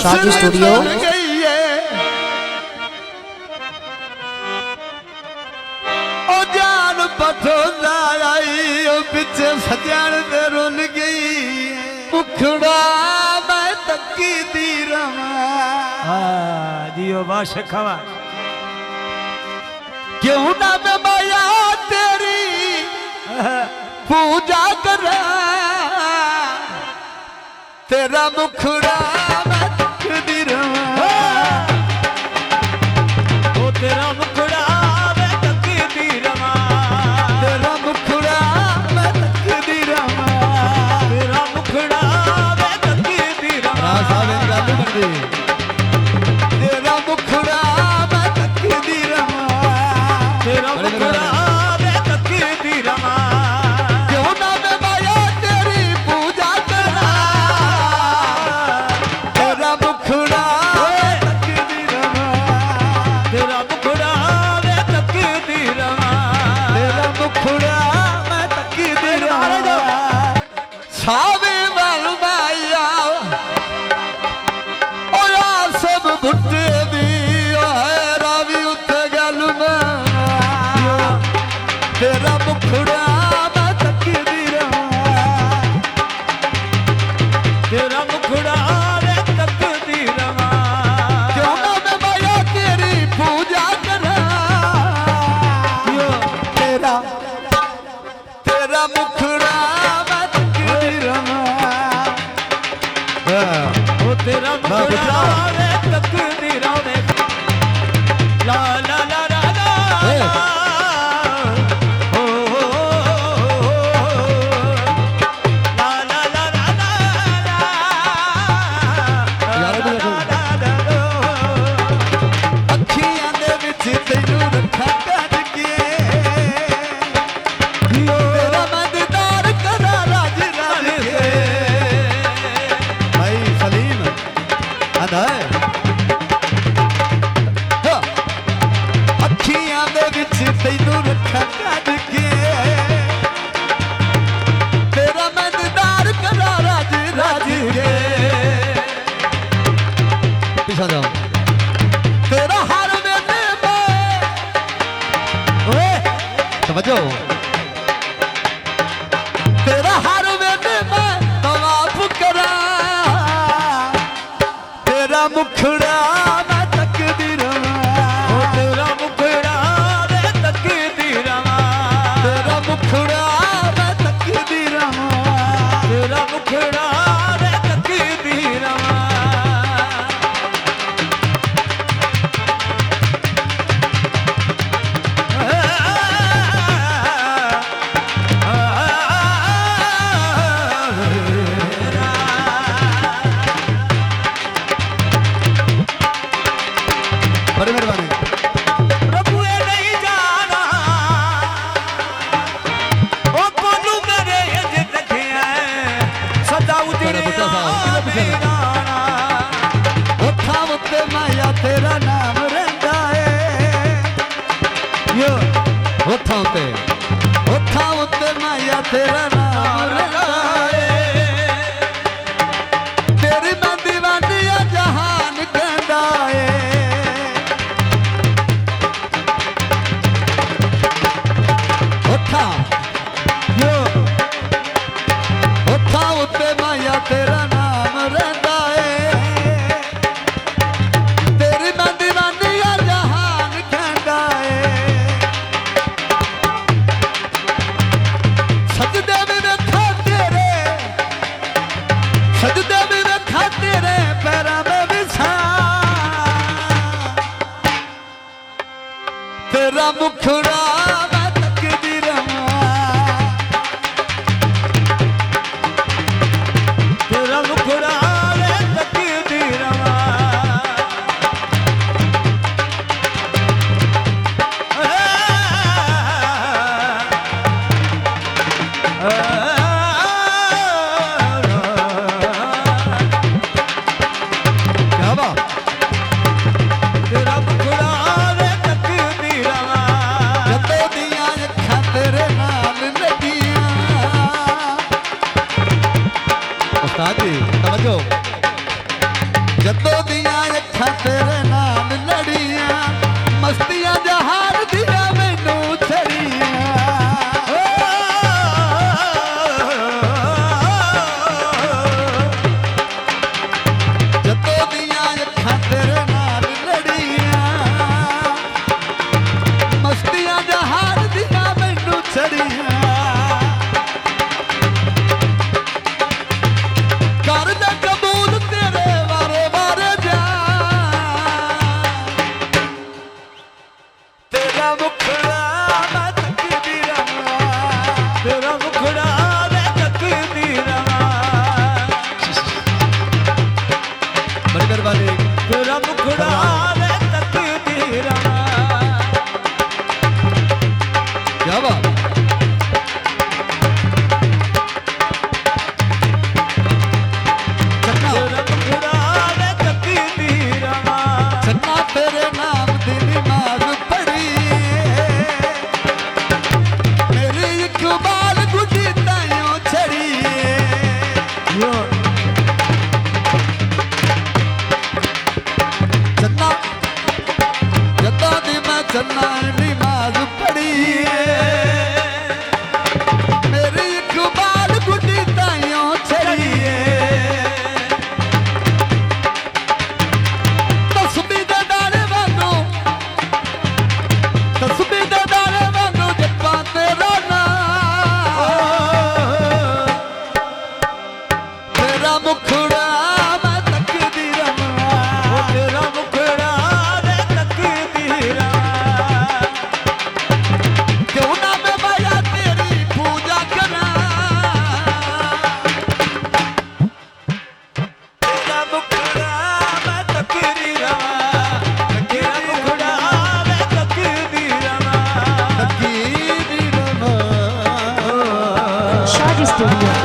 साजू studio. पीछे सजान दे rule गई मुखड़ा मैं तकी दी रमा जियो बाश खवा क्यों ना मैं माया तेरी पूजा करा तेरा मुखड़ा मैं तकी दी रमा ओ तेरा मुखड़ा मैं तकी दी रमा तेरा मुखड़ा मैं तकी दी रमा तेरा मुखड़ा मैं तकी दी रमा तेरा मुखड़ा मैं तकी दी रमा तेरा मुखड़ा मैं तकी दी रमा क्यों ना मैं माया तेरी पूजा करा तेरा मुखड़ा मैं तकी दी रमा तेरा मुखड़ा मैं तकी दी रमा तेरा मुखड़ा मैं तकी दी रमा सावे वाल माया ओया सब भुट्टे दी है रावी उत्ते गल में तेरा मुखड़ा मैं तकी दी रमा तेरा मुखड़ा मैं तकी दी रमा क्यों ना मैं माया तेरी पूजा करा तेरा तेरा मुखड़ा मैं तकी दी रमा ओ तेरा मुखड़ा मैं तकी दी रमा ला ला ला ला ला ओ ला ला ला ला अखियां दे विच तैनू रखा कर के तेरा मैं दीदार करा राज राज के भाई सलीम आंदा है अखियां दे विच तैनू रखा कर के तेरा मैं दीदार करा राज राज के पीछा जाओ तेरा हर वेले में ओए समझो तेरा हर वेले में तवाफ करा तेरा मुखड़ा मैं तकदी रमा ओ तेरा मुखड़ा मैं तकी दी रमा तेरा मुखड़ा मैं तकदी रमा तेरा मुखड़ा मैं तकी दी रमा बड़ी मेहरबानी प्रभु ये नहीं जाना ओ कोनू करे ये देखिया सदा उजड़े उठा उत्ते माया तेरा नाम रंदा है यो उठा उत्ते माया तेरा नाम रंदा है तेरी मैं दीवानिया जहान कहंदा है उठा यो उठा उत्ते माया तेरा नाम रंदा है तेरी मैं दीवानिया जहान कहंदा है सजदे ਜਦੋਂ ਦੀਆਂ ਅੱਖਾਂ ਤੇਰੇ ਨਾਲ ਲੜੀਆਂ ਮਸਤੀਆਂ ਜਹਾਨ ਦੀਆਂ ਮੈਨੂੰ ਛੜੀਆਂ ਜਦੋਂ ਦੀਆਂ ਅੱਖਾਂ ਤੇਰੇ ਨਾਲ ਲੜੀਆਂ ਮਸਤੀਆਂ ਜਹਾਨ ਦੀਆਂ ਮੈਨੂੰ ਛੜੀਆਂ ਕਰ ਲੈ ਕਬੂਲ ਤੇਰੇ ਵਾਰੇ ਵਾਰੇ ਜਾ ਤੇਰਾ ਮੁਖੜਾ ਮੈਂ ਤੱਕਦੀ ਰਵਾਂ ਤੇਰਾ ਮੁਖੜਾ ਮੈਂ ਤੱਕਦੀ ਰਵਾਂ ਬੜੀ ਮਿਹਰਬਾਨੀ ਤੇਰਾ ਮੁਖੜਾ ਮੈਂ ਤੱਕਦੀ ਰਵਾਂ ਕਿਆ ਬਾਤ ਤੇਰਾ ਮੁਖੜਾ ਮੈਂ ਤੱਕਦੀ ਰਵਾਂ ਚੰਨਾ ਤੇਰੇ ਨਾਮ ਦੀ ਨਮਾਜ਼ ਪੜ੍ਹੀ ਮੇਰੀ ਇਕਬਾਲ ਗੁੱਡੀ ਤਾਈਓ ਛੜੀ ਚੰਨਾ ਜਦੋਂ ਦੀ ਮੈਂ ਚੰਨਾ ਨਮਾਜ਼ ਪੜ੍ਹੀ ਮੇਰੀ ਇਕਬਾਲ ਗੁੱਡੀ ਤਾਈਓ ਛੜੀ ਤਸਬੀਹ ਦੇ ਦਾਣੇ ਵਾਂਗੂ ਤਸਬੀਹ ਦੇ ਦਾਣੇ ਵਾਂਗੂ ਜੱਪਾਂ ਤੇਰਾ ਨਾਂ ਤੇਰਾ ਮੁਖੜਾ ਮੈਂ ਤੱਕਦੀ ਰਵਾਂ ਤੇਰਾ ਮੁਖੜਾ ਮੈਂ ਤੱਕਦੀ ਰਵਾਂ ਕਿਉਂ ਨਾ ਮੈਂ ਮਾਇਆ ਤੇਰੀ ਪੂਜਾ ਕਰਾਂ ਤੇਰਾ ਮੁਖੜਾ ਮੈਂ ਤੱਕਦੀ ਰਵਾਂ ਤੇਰਾ ਮੁਖੜਾ ਮੈਂ ਤੱਕਦੀ ਰਵਾਂ ਤੱਕੀ ਦੀ ਰਵਾਂ Shadi Studio.